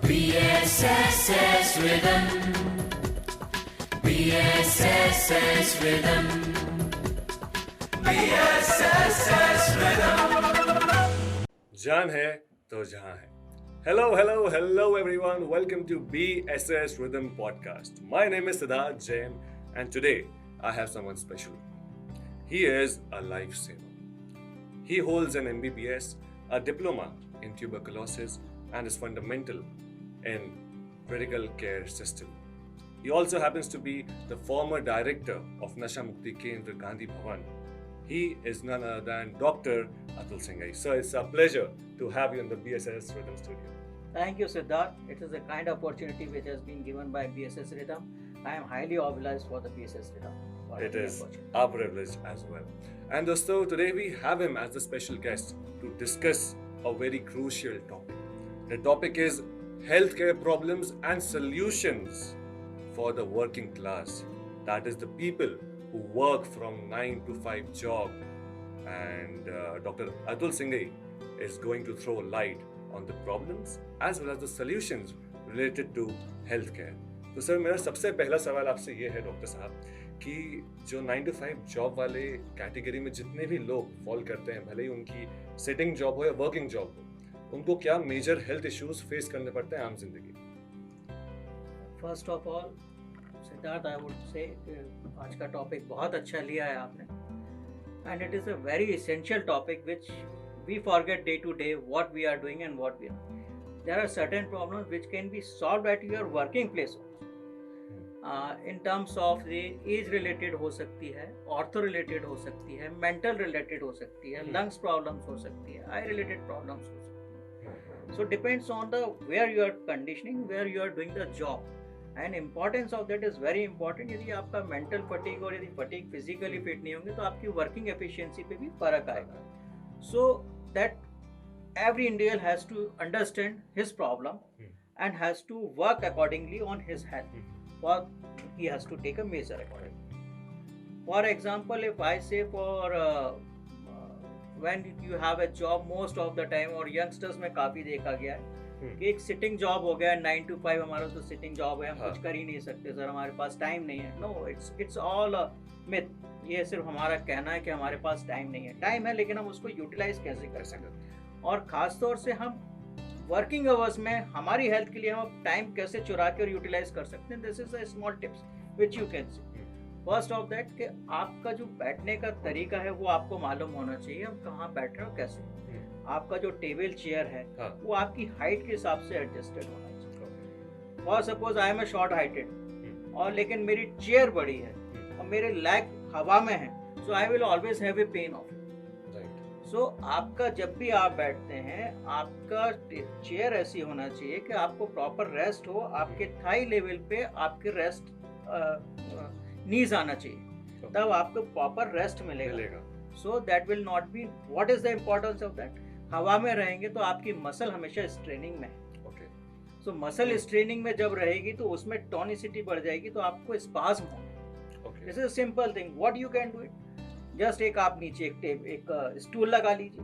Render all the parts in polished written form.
BSSS Rhythm. BSSS Rhythm. BSSS Rhythm. जान है तो जहां है. Hello everyone. Welcome to BSS Rhythm podcast. My name is Siddharth Jain and today I have someone special. He is a lifesaver. He holds an MBBS, a diploma in tuberculosis and is fundamental in critical care system. He also happens to be the former director of Nasha Mukti Kendra Gandhi Bhavan. He is none other than Dr. Atul Singhai. So it's a pleasure to have you in the BSS Rhythm studio. Thank you, Siddharth. It is a kind opportunity which has been given by BSS Rhythm. I am highly obliged for the BSS Rhythm. It is our privilege as well. And dosto, today we have him as a special guest to discuss a very crucial topic. The topic is healthcare problems and solutions for the working class. That is the people who work from 9 to 5 job. And Dr. Atul Singhai is going to throw light on the problems as well as the solutions related to healthcare. तो sir मेरा सबसे पहला सवाल आपसे ये है doctor साहब कि जो 9 to 5 जॉब वाले कैटेगरी में जितने भी लोग फॉल करते हैं, भले ही उनकी सिटिंग जॉब हो या वर्किंग जॉब हो, उनको क्या मेजर हेल्थ इश्यूज फेस करने पड़ते हैं आम जिंदगी? First of all Siddharth, I would say आज का टॉपिक बहुत अच्छा लिया है आपने and it is a very essential topic which we forget day to day what we are doing and what we are. There are certain problems which can be solved at your working place. In terms of the age related हो सकती है, ortho related हो सकती है, mental related हो सकती है, lungs problems हो सकती है, आई रिलेटेड प्रॉब्लम्स हो सकती है. So depends on the where you are conditioning, where you are doing the job and importance of that is very important. यदि आपका मेंटल फटीग और यदि फटीग फिजिकली फिट नहीं होंगे तो आपकी वर्किंग एफिशिएंसी पे भी फर्क आएगा. So that every individual has to understand his problem and has to work accordingly on his health, or he has to take a measure accordingly. For example, if I say when you have a job most of the time, और youngsters में काफ़ी देखा गया है कि एक sitting job हो गया 9 to 5. हमारा तो सिटिंग जॉब है, हम कुछ कर ही नहीं सकते सर, हमारे पास टाइम नहीं है. No, it's all myth. ये सिर्फ हमारा कहना है कि हमारे पास टाइम नहीं है. टाइम है, लेकिन हम उसको यूटिलाइज कैसे कर सकते हैं, और ख़ास तौर से हम वर्किंग आवर्स में हमारी हेल्थ के लिए हम टाइम कैसे चुरा के और यूटिलाइज कर सकते हैं. This is a small tips which you can see. First of that कि आपका जो बैठने का तरीका है वो आपको मालूम होना चाहिए, हम कहाँ बैठ रहे हो कैसे. आपका जो टेबल चेयर है वो आपकी हाइट के हिसाब से एडजस्टेड होना चाहिए. For suppose I am a short heighted और लेकिन मेरी चेयर बड़ी है और मेरे लेग हवा में है, so I will always have a pain off. So आपका जब भी आप बैठते हैं, आपका चेयर ऐसी होना चाहिए कि आपको प्रॉपर रेस्ट हो, आपके थाई लेवल पे आपके रेस्ट नीज आना चाहिए, तब आपको प्रॉपर रेस्ट मिलेगा. So that will not be. What is the importance of that? हवा में रहेंगे तो आपकी मसल हमेशा स्ट्रेनिंग में है. सो मसल स्ट्रेनिंग में जब रहेगी तो उसमें टॉनिसिटी बढ़ जाएगी, तो आपको स्पाज्म होगा. This is simple thing. What you can do it, just एक आप नीचे एक स्टूल लगा लीजिए,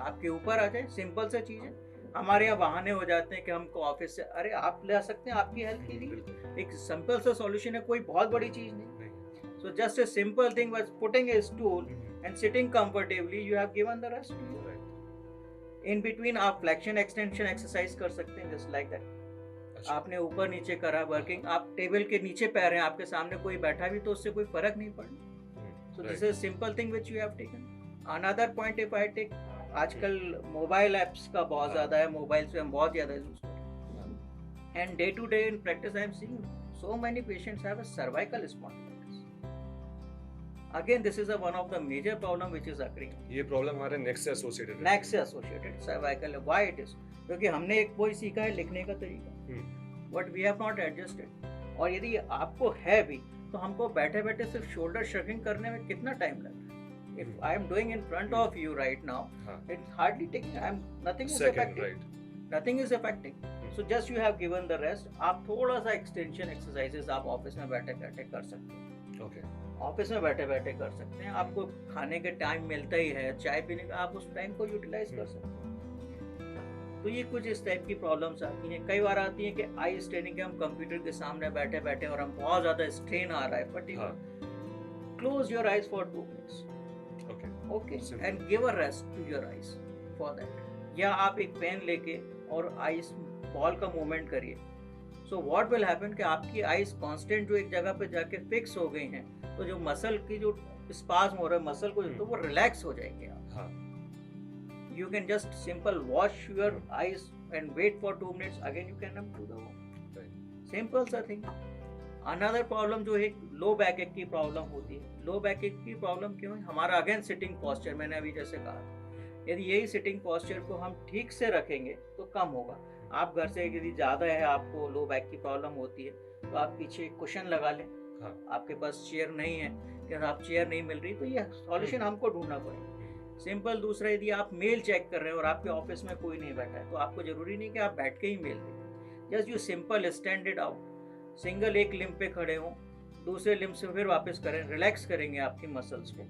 आपके ऊपर आ जाए. सिंपल सा चीज़ है. हमारे यहाँ बहाने हो जाते हैं कि हमको ऑफिस से, अरे आप ले सकते हैं आपकी हेल्थ के लिए. एक सिंपल सा सॉल्यूशन है, कोई बहुत बड़ी चीज़ नहीं. So just a simple thing was putting a stool and sitting comfortably, you have given the rest. In between आप फ्लेक्शन एक्सटेंशन एक्सरसाइज कर सकते हैं, जस्ट लाइक दैट. आपने ऊपर नीचे करा वर्किंग, आप टेबल के नीचे पैर हैं, आपके सामने कोई बैठा भी तो उससे कोई फर्क नहीं पड़ना. So this is a simple thing which you have taken. Another point if I take, आजकल मोबाइल ऐप्स का बहुत ज़्यादा है, मोबाइल से हम बहुत ज़्यादा यूज करते हैं. And day to day in practice I am seeing so many patients have a cervical spondylitis. Again, this is one of the major problem which is occurring. ये प्रॉब्लम हमारे नेक से एसोसिएटेड है. नेक से associated cervical. Why it is? क्योंकि हमने एक वही सीखा है लिखने का तरीका, but we have not adjusted. और यदि आपको है भी तो हमको बैठे बैठे सिर्फ शोल्डर शकिंग करने में कितना टाइम लगता है. If I am doing in front of you right now, it's hardly taking. Nothing is affecting. Nothing is affecting. So just you have given the rest. आप थोड़ा सा एक्सटेंशन एक्सरसाइजेस आप ऑफिस में बैठे बैठे कर सकते हैं. Okay. ऑफिस में बैठे बैठे कर सकते हैं. आपको खाने के टाइम मिलता ही है, चाय पीने का, आप उस टाइम को यूटिलाइज कर सकते हैं. तो ये कुछ इस टाइप की प्रॉब्लम्स आती हैं। कई बार आती हैं कि आई स्ट्रेनिंग के हम कंप्यूटर के सामने बैठे बैठे और हम बहुत ज़्यादा स्ट्रेन आ रहा है, fatigue, close your eyes for 2 minutes, okay, and give a rest to your eyes for that. या आप एक पेन लेके और आइज बॉल का मूवमेंट करिए। सो व्हाट विल हैपन कि आपकी आइज कांस्टेंट जो एक जगह पे जाके फिक्स हो गई हैं, तो जो मसल की जो स्पाज्म हो रहा है मसल को, तो वो रिलैक्स हो जाएंगे आप। You can just simple wash your eyes and wait for 2 minutes. Again, you can come to the work. Simple सा thing. Another problem जो है लो बैक एक की प्रॉब्लम होती है। लो बैक एक की प्रॉब्लम क्यों है? हमारा अगेन सिटिंग पोस्चर, मैंने अभी जैसे कहा, यदि यही सिटिंग पोस्चर को हम ठीक से रखेंगे तो कम होगा। आप घर से यदि ज़्यादा है, आपको लो बैक की प्रॉब्लम होती है, तो आप पीछे कुशन लगा लें। आपके पास चेयर नहीं है, कि आप चेयर नहीं मिल रही, तो ये सॉल्यूशन हमको ढूंढना पड़ेगा। सिंपल। दूसरा, यदि आप मेल चेक कर रहे हैं और आपके ऑफिस में कोई नहीं बैठा है, तो आपको जरूरी नहीं कि आप बैठ के ही मेल दें। Just you simple stand it out. Single एक लिम्ब पे खड़े हों, दूसरे लिम्ब से फिर वापस करें, रिलैक्स करेंगे आपकी मसल्स को।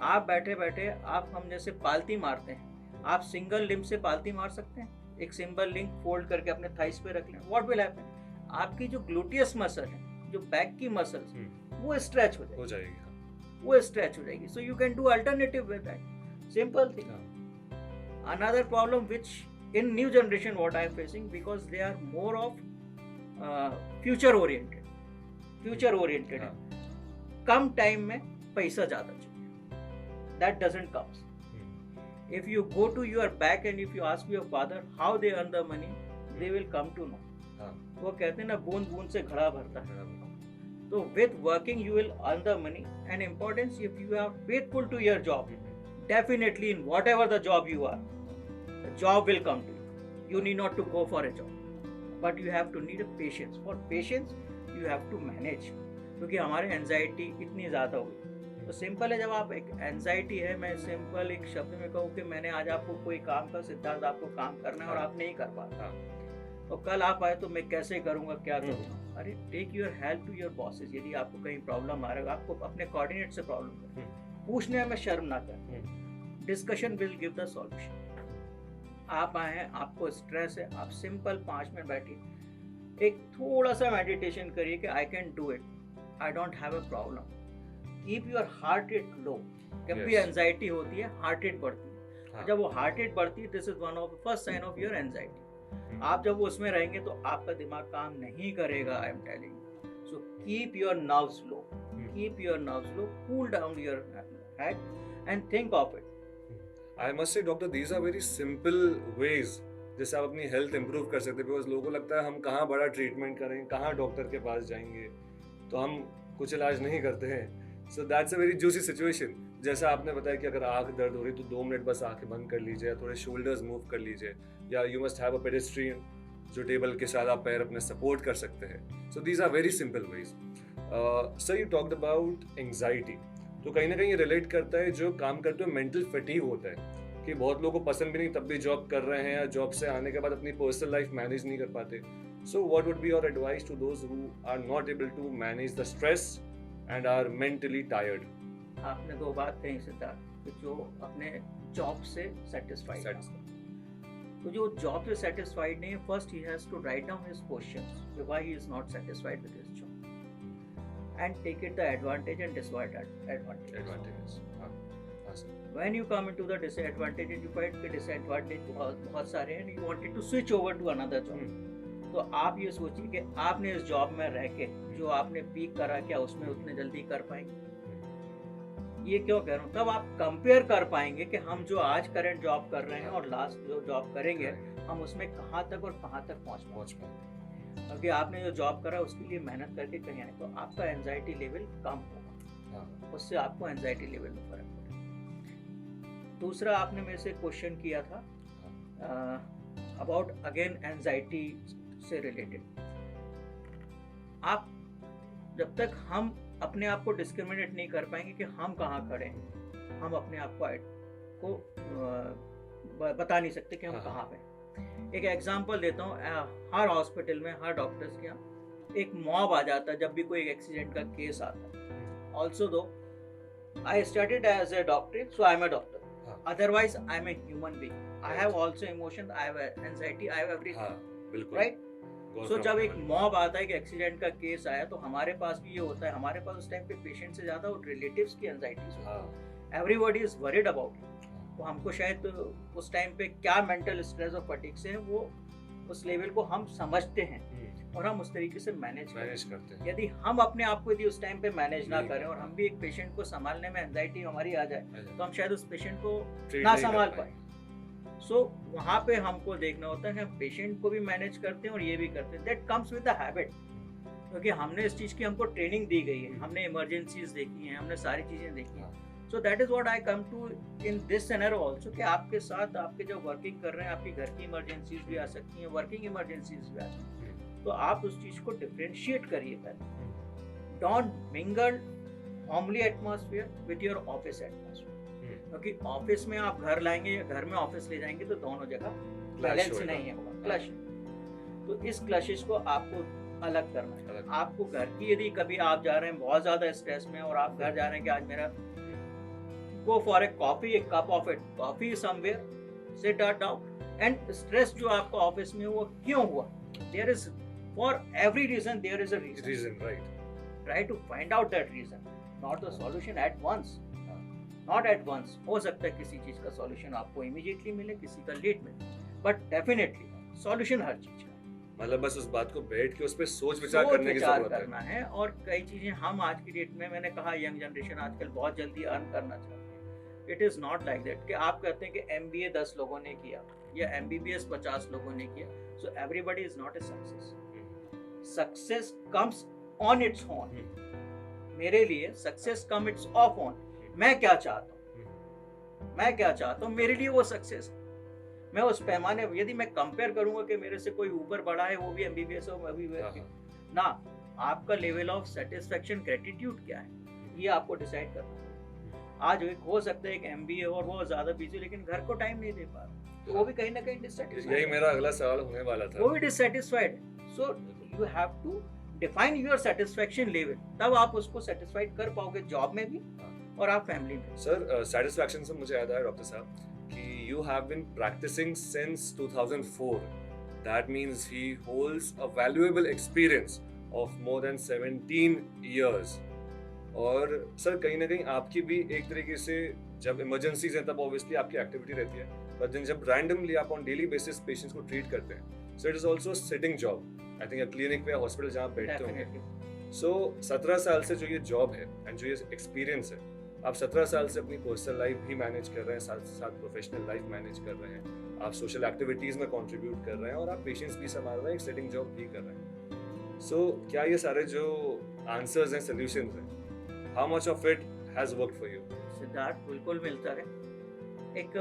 आप बैठे बैठे आप हम जैसे पालती मारते हैं, आप सिंगल लिम्ब से पालती मार सकते हैं। एक सिंगल लिम्ब फोल्ड करके अपने थाइस पे रख लें। व्हाट विल हैपन, आपकी जो ग्लूटियस मसल है, जो बैक की मसल्स, वो स्ट्रेच हो जाएगी, वो स्ट्रेच हो जाएगी। So you can do alternative with that. Simple thing. Another problem which in new generation what I am facing, because they are more of future oriented है। कम टाइम में पैसा ज्यादा चाहिए, that doesn't comes. If you go to your back and if you ask your father how they earn the money, they will come to know. वो कहते हैं ना, बूंद बूंद से घड़ा भरता है। तो with working you will earn the money, and importance, if you are faithful to your job, definitely in whatever the job you are, the job will come to you. You need not to go for a job, but you have to need a patience. For patience you have to manage, क्योंकि हमारे anxiety इतनी ज़्यादा हुई। तो simple है, जब आप एक एंजाइटी है, मैं सिंपल एक शब्द में कहूँ कि मैंने आज आपको कोई काम का, सिद्धार्थ आपको काम करना है और आप नहीं कर पा रहे, तो कल आप आए तो मैं कैसे करूँगा, क्या करूँगा। अरे take your help to your bosses. यदि आपको कहीं प्रॉब्लम आ रहा है, आपको अपने कोऑर्डिनेट से प्रॉब्लम है, पूछने में शर्म ना करें। Discussion will give the solution. आप आए हैं, आपको स्ट्रेस है, आप सिंपल 5 मिनट बैठिए, एक थोड़ा सा मेडिटेशन करिए कि I can do it, I don't have a problem. Keep your heart rate low. जब भी एंजाइटी होती है, हार्ट रेट बढ़ती है। जब वो हार्ट रेट बढ़ती है, this is one of the first sign of your anxiety. आप जब उसमें रहेंगे तो आपका दिमाग काम नहीं करेगा, I am telling you. So keep your nerves low, keep your nerves low, cool down your head and think of it. I must say, doctor, these are very simple ways जिससे आप अपनी हेल्थ इंप्रूव कर सकते हैं। Because लोगों को लगता है हम कहाँ बड़ा ट्रीटमेंट करें, कहाँ डॉक्टर के पास जाएंगे, तो हम कुछ इलाज नहीं करते हैं। So that's a very juicy situation. जैसा आपने बताया कि अगर आँख दर्द हो रही तो 2 मिनट बस आँखें बंद कर लीजिए, थोड़े शोल्डर्स मूव कर लीजिए, या you must have a pedestrian जो टेबल के साथ आप पैर अपने सपोर्ट कर सकते हैं। So these are very simple ways. Sir, you talked about anxiety, तो कहीं ना कहीं रिलेट करता है जो काम करते हुए मेंटल फटीग होता है, कि बहुत लोगों को पसंद भी नहीं तब भी जॉब कर रहे हैं, या जॉब से आने के बाद अपनी पर्सनल लाइफ मैनेज नहीं कर पाते। So what would be your advice to those who are not able to manage the stress and are mentally tired? आपने 2 बात कही सिद्धार्थ, कि जो अपने जॉब से सेटिस्फाइड, तो जो जॉब से सेटिस्फाइड नहीं है, first he has to write down his questions, why he is not satisfied with his job, and take it the advantage and disadvantages. When you come into the disadvantages, you find कि disadvantage बहुत सारे हैं, you wanted to switch over to another job. तो आप ये सोचिए कि आपने इस जॉब में रह के जो आपने पीक करा, क्या उसमें उतने जल्दी कर पाएंगे? ये क्यों कह रहा हूँ, तब आप कंपेयर कर पाएंगे कि हम जो आज करंट जॉब कर रहे हैं और लास्ट जो जॉब करेंगे, हम उसमें कहाँ तक और कहाँ तक पहुँच पाएंगे। क्योंकि आपने जो जॉब करा उसके लिए मेहनत करके कहीं आए, तो आपका एंजाइटी लेवल कम होगा, उससे आपको एंजाइटी लेवल में फर्क पड़ेगा। दूसरा, आपने मेरे से क्वेश्चन किया था अबाउट अगेन एंजाइटी से रिलेटेड। आप जब तक हम अपने आप को डिस्क्रिमिनेट नहीं कर पाएंगे कि हम कहाँ खड़े हैं, हम अपने आप को बता नहीं सकते कि हम कहाँ पे। एक एग्जांपल देता हूँ, हर हॉस्पिटल में, हर डॉक्टर्स के यहाँ एक मॉब आ जाता है जब भी कोई एक्सीडेंट का केस आता है। Also though I studied as a doctor, so I am a doctor, otherwise I am a human being. I have also emotion, I have anxiety, I have everything. हाँ बिल्कुल Right? Go So from जब एक one. Mob आता है कि accident का case आया तो हमारे पास भी ये होता है, हमारे पास उस टाइम पे पेशेंट से ज्यादा रिलेटिव्स की एंजाइटीज होती हाँ है, everybody is worried about it. तो हमको शायद उस टाइम पे क्या मेंटल स्ट्रेस और फटीग से है वो उस लेवल को हम समझते हैं और हम उस तरीके से मैनेज मैनेज करते हैं यदि हम अपने आप को यदि उस टाइम पे मैनेज ना करें और हम भी एक पेशेंट को संभालने में एंजाइटी हमारी आ जाए तो हम शायद उस पेशेंट को Treat ना नहीं कर संभाल पाए। पाए। सो वहाँ पे हमको देखना होता है कि हम पेशेंट को भी मैनेज करते हैं और ये भी करते हैं। That comes with the habit, क्योंकि हमने इस चीज़ की हमको ट्रेनिंग दी गई है, हमने इमरजेंसीज देखी हैं, हमने सारी चीज़ें देखी हैं। So that is what I come to in this scenario also कि आपके साथ आपके जो वर्किंग कर रहे हैं आपकी घर की इमरजेंसीज भी आ सकती हैं, वर्किंग इमरजेंसीज भी आ सकती हैं, तो आप उस चीज़ को डिफरेंशिएट करिए पहले। Don't mingle homely atmosphere with your office atmosphere, क्योंकि ऑफिस में आप घर लाएंगे या घर में ऑफिस ले जाएंगे तो दोनों जगह बैलेंस नहीं होगा, क्लश। तो इस क्लशेस को आपको अलग करना है। आपको घर की यदि कभी आप जा रहे हैं बहुत ज्यादा स्ट्रेस में और आप घर जा रहे हैं कि आज मेरा go for a coffee, a cup of it coffee somewhere, sit down and stress जो आपको ऑफिस में वो क्यों हुआ, there is for every reason there is a reason, right. Try to find out that reason, not the solution at once, not at once. हो सकता है किसी चीज का सॉल्यूशन आपको इमीडिएटली मिले, किसी का लेट मिले, बट डेफिनेटली सॉल्यूशन हर चीज का मतलब बस उस बात को बैठ के उस पर सोच विचार करने की जरूरत है। करना है। और कई चीजें हम आज की डेट में, मैंने कहा यंग जनरेशन आजकल बहुत जल्दी अर्न करना चाहती है। It is not like that कि आप कहते हैं कि MBA 10 लोगों ने किया या MBBS 50 लोगों ने किया, so everybody is not a success. Success comes on its own. मेरे लिए success come it's of on. मैं क्या चाहता हूँ, मैं क्या चाहता हूँ, मेरे लिए वो सक्सेस है। मैं उस पैमाने, यदि मैं कंपेयर करूंगा कि मेरे से कोई ऊपर बड़ा है वो भी MBBS हो, मैं भी ना, आपका लेवल ऑफ सेटिस्फेक्शन, ग्रेटिट्यूड क्या है, ये आपको डिसाइड करना है। आज एक हो सकता है एक MBA और वो ज्यादा बिजी लेकिन घर को टाइम नहीं दे पा रहा, तो वो भी कहीं ना कहीं डिससैटिस्फाइड। यही मेरा अगला सवाल होने वाला था। वो भी डिससैटिस्फाइड है। So you have to define your satisfaction level, तब आप उसको सेटिस्फाइड कर पाओगे जॉब में भी और आप फैमिली में। सर सेटिस्फैक्शन से मुझे याद आया डॉक्टर साहब कि you have been practising since 2004। That means he holds a valuable experience of more than 17 years. और सर कहीं ना कहीं आपकी भी एक तरीके से, जब इमरजेंसीज हैं तब ऑब्वियसली आपकी एक्टिविटी रहती है, बट देन जब रैंडमली आप ऑन डेली बेसिस पेशेंट्स को ट्रीट करते हैं, सो it is also sitting job. I think clinic पे, हॉस्पिटल जहाँ बैठते होंगे। सो 17 साल से जो ये जॉब है एंड जो ये एक्सपीरियंस है, आप 17 साल से अपनी पर्सनल लाइफ भी मैनेज कर रहे हैं, साथ साथ प्रोफेशनल लाइफ मैनेज कर रहे हैं, आप सोशल एक्टिविटीज में कंट्रीब्यूट कर रहे हैं और आप पेशेंट्स भी संभाल रहे हैं, एक सिटिंग जॉब भी कर रहे हैं। सो क्या ये सारे जो आंसर्स हैं, सॉल्यूशंस हैं, how much of it has worked for you? Siddharth, बिल्कुल मिलता है। एक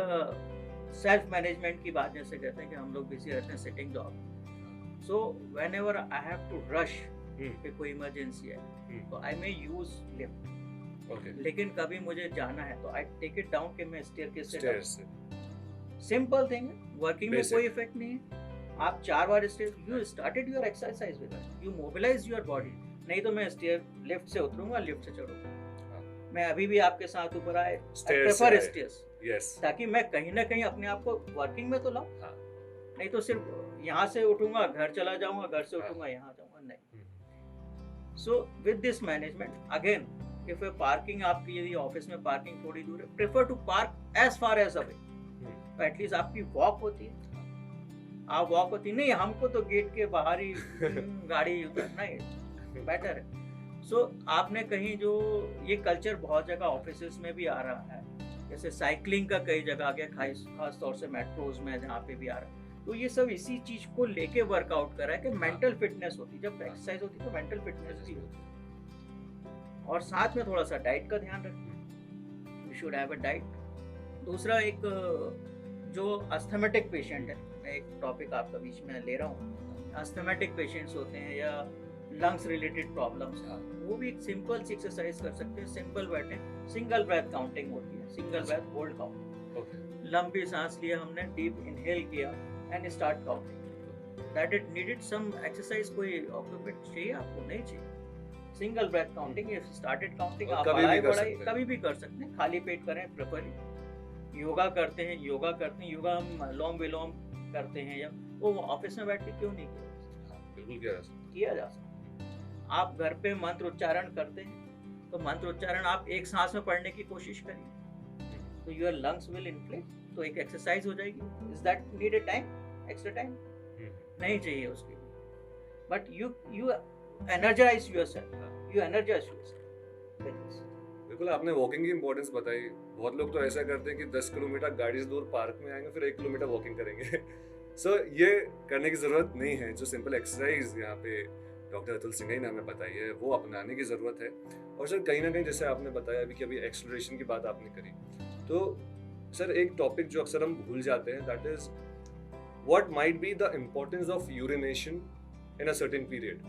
सेल्फ मैनेजमेंट की बात जैसे कहते हैं कि हम लोग बिजी रहते हैं sitting job, so whenever I have to rush कि कोई इमरजेंसी है तो I may use lift. Okay. लेकिन कभी मुझे जाना है तो आई टेक इट डाउन कि मैं स्टेयरकेस से Stairs से। सिंपल थिंग है, वर्किंग में कोई इफेक्ट नहीं है। आप 4 बार stair, you started your exercise with us, you mobilise your body. नहीं तो मैं स्टेयर लिफ्ट से उतरूंगा, लिफ्ट से चढ़ूंगा। मैं अभी भी आपके साथ ऊपर आए, प्रेफर स्टेयर्स, यस, ताकि मैं कहीं ना कहीं अपने आप को वर्किंग में तो लाऊं। नहीं तो सिर्फ यहाँ से उठूंगा घर चला जाऊंगा, घर से उठूंगा यहाँ जाऊंगा, नहीं। So with this management again, if parking आपकी यदि ऑफिस में पार्किंग थोड़ी दूर है, prefer to park as far as away, तो एटलीस्ट आपकी वॉक होती है। आप वॉक होती नहीं, हमको तो गेट के बाहर ही गाड़ी उतरना ही बेटर है। सो आपने कहीं जो ये कल्चर बहुत जगह ऑफिसेस में भी आ रहा है, जैसे साइकिलिंग का कई जगह आ गया, खास तौर से मेट्रोज में जहाँ पे भी आ रहा है, तो ये सब इसी चीज को लेके वर्कआउट कर रहा है कि मेंटल फिटनेस होती, जब एक्सरसाइज होती तो मेंटल फिटनेस भी होती। और साथ में थोड़ा सा डाइट का ध्यान रखिए, you should have a diet. दूसरा, एक जो अस्थमेटिक पेशेंट है, मैं एक टॉपिक आपका बीच में ले रहा हूँ, अस्थमेटिक पेशेंट्स होते हैं या लंग्स रिलेटेड प्रॉब्लम्स, वो भी एक सिंपल सी एक्सरसाइज कर सकते हैं। सिंपल बैठे, सिंगल ब्रेथ काउंटिंग होती है, सिंगल ब्रेथ होल्ड काउंट, लंबी सांस लिया हमने, डीप इनहेल किया and start counting. That it needed some exercise, कोई इक्विपमेंट चाहिए आपको? नहीं चाहिए। Single breath counting, if started counting, आप बढ़ाई कभी भी कर सकते हैं, खाली पेट करें प्रेफरली, योगा करते हैं, योगा हम अनुलोम विलोम करते हैं, या वो ऑफिस में बैठ के क्यों नहीं बिल्कुल किया जा सकता। आप घर पे मंत्र उच्चारण करते हैं, तो मंत्र उच्चारण आप एक सांस में पढ़ने की कोशिश करिए, तो योर लंग्स विल इन्फ्लेट, तो एक एक्सरसाइज हो जाएगी। Is that needed time, extra time नहीं चाहिए उसके लिए, but you energise yourself, you energise yourself. बिल्कुल, आपने वॉकिंग की इंपॉर्टेंस बताई। बहुत लोग तो ऐसा करते हैं कि 10 किलोमीटर गाड़ी से दूर पार्क में आएंगे, फिर 1 किलोमीटर वॉकिंग करेंगे। सो ये करने की ज़रूरत नहीं है। जो सिंपल एक्सरसाइज यहाँ पे डॉक्टर अतुल सिंघई ने हमें बताई है, वो अपनाने की ज़रूरत है। और सर कहीं ना कहीं जैसे आपने बताया अभी कि अभी एक्सलरेशन की बात आपने करी, तो सर एक टॉपिक जो अक्सर हम भूल जाते हैं, that is what might be the importance of urination in a certain period.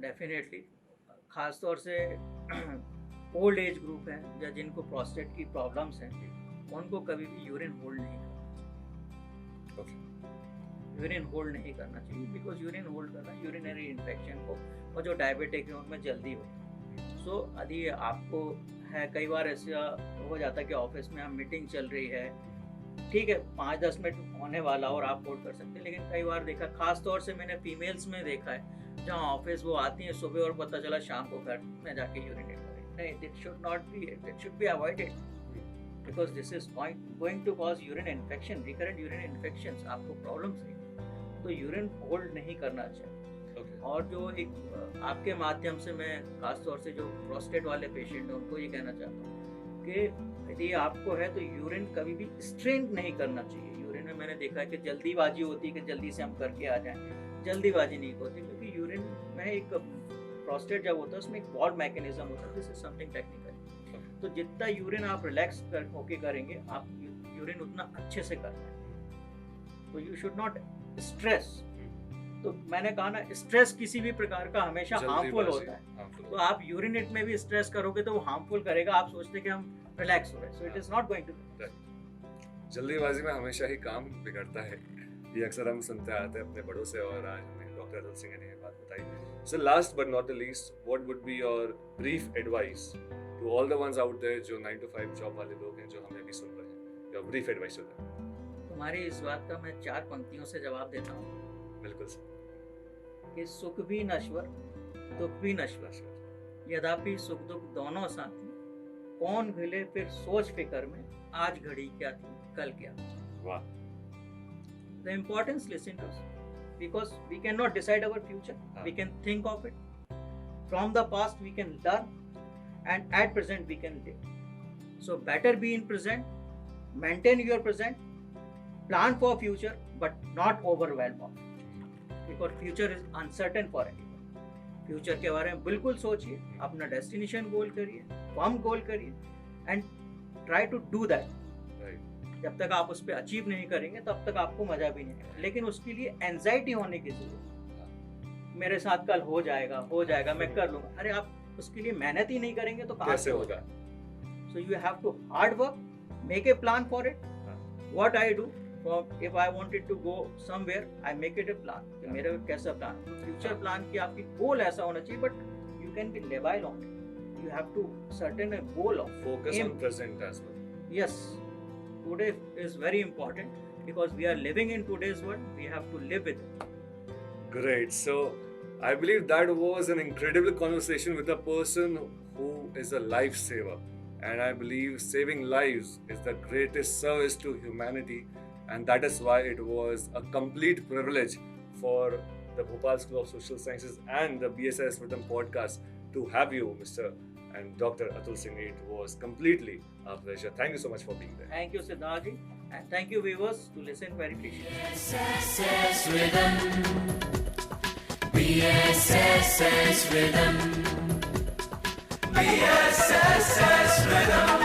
Definitely, खास तौर से ओल्ड एज ग्रुप है या जिनको प्रोस्टेट की प्रॉब्लम्स हैं, उनको कभी भी यूरिन होल्ड नहीं करना, यूरिन होल्ड नहीं करना चाहिए, बिकॉज यूरिन होल्ड करना यूरिनरी इन्फेक्शन को, और जो डायबिटिक है उनमें जल्दी होता है। सो यदि आपको है, कई बार ऐसा हो जाता है कि ऑफिस में हम मीटिंग चल रही है, ठीक है 5-10 मिनट होने वाला और आप होल्ड कर सकते हैं, लेकिन कई बार देखा, खास तौर से मैंने फीमेल्स में देखा है, जहाँ ऑफिस वो आती हैं सुबह और पता चला शाम को घर में जाके यूरिनेट करें। नहीं, it should not be, it should be avoided, because this is going to cause urine infection, recurrent urine infections, आपको प्रॉब्लम्स नहीं। तो यूरिन होल्ड नहीं करना चाहिए। और जो एक आपके माध्यम से मैं खास तौर से जो प्रोस्टेट वाले पेशेंट हैं उनको ये कहना चाहता हूँ कि यदि आपको है तो यूरिन कभी भी स्ट्रेन नहीं करना चाहिए। यूरिन में मैंने देखा है कि जल्दीबाजी होती है कि जल्दी से हम करके आ जाएं, जल्दीबाजी नहीं होती, क्योंकि यूरिन में एक प्रोस्टेट जब होता है उसमें एक वॉल्व मैकेनिज्म होता है, दिस इज समथिंग टेक्निकल। तो जितना यूरिन आप रिलैक्स होके करेंगे, आप यूरिन उतना अच्छे से कर पाएंगे। तो यू शुड नॉट स्ट्रेस। तो मैंने कहा ना, स्ट्रेस किसी भी प्रकार का हमेशा हार्मफुल होता है। तो आप यूरिनेट में भी स्ट्रेस करोगे तो वो हार्मफुल करेगा। आप सोचते कि हम रिलैक्स हो रहे, so it is not going to. जल्दीबाजी में हमेशा ही काम बिगड़ता है, ये अक्सर हम सुनते आते हैं अपने बड़ों से, और आज हमें डॉक्टर अतुल सिंह ने ये बात बताई। So last but not the least, what would be your brief advice to all the ones out there जो 9 to 5 जॉब वाले लोग हैं जो हमें अभी सुन रहे हैं? Your brief advice to them. तुम्हारी इस बात का मैं 4 पंक्तियों से जवाब देता हूँ। बिल्कुल सर। कि सुख भी नश्वर, दुख भी नश्वर, यद्यपि सुख दुख दोनों साथी, कौन भूले फिर सोच फिकर में, आज घड़ी क्या थी कल क्या। वाह। The importance listen to us, because we cannot decide our future. We can think of it. From the past we can learn, and at present we can live. So better be in present, maintain your present, plan for future, but not overwhelm of it, because future is uncertain for anyone. Future के बारे में बिल्कुल सोचिए, अपना destination गोल करिए, form goal करिए, and try to do that. जब तक आप उस पर अचीव नहीं करेंगे तब तक आपको मजा भी नहीं आएगा। लेकिन उसके लिए एंजाइटी होने की जरूरत है। मेरे साथ कल हो जाएगा, मैं कर लूंगा। अरे आप उसके लिए मेहनत ही नहीं करेंगे तो कहाँ से होगा? So you have to hard work, make a plan for it. What I do, if I wanted to go somewhere, I make it a plan कि मेरा कैसा प्लान, फ्यूचर प्लान की आपकी गोल ऐसा होना चाहिए, but you can be labile on it. You have to certain a goal of focus on present as well. Yes, today is very important because we are living in today's world. We have to live with it. Great. So I believe that was an incredible conversation with a person who is a lifesaver, and I believe saving lives is the greatest service to humanity. And that is why it was a complete privilege for the Bhopal School of Social Sciences and the BSS Rhythm podcast to have you, Mr. and Dr. Atul Singh. It was completely a pleasure. Thank you so much for being there. Thank you, Siddharth ji, and thank you viewers to listen very patiently. BSS Rhythm. BSS Rhythm. BSS Rhythm.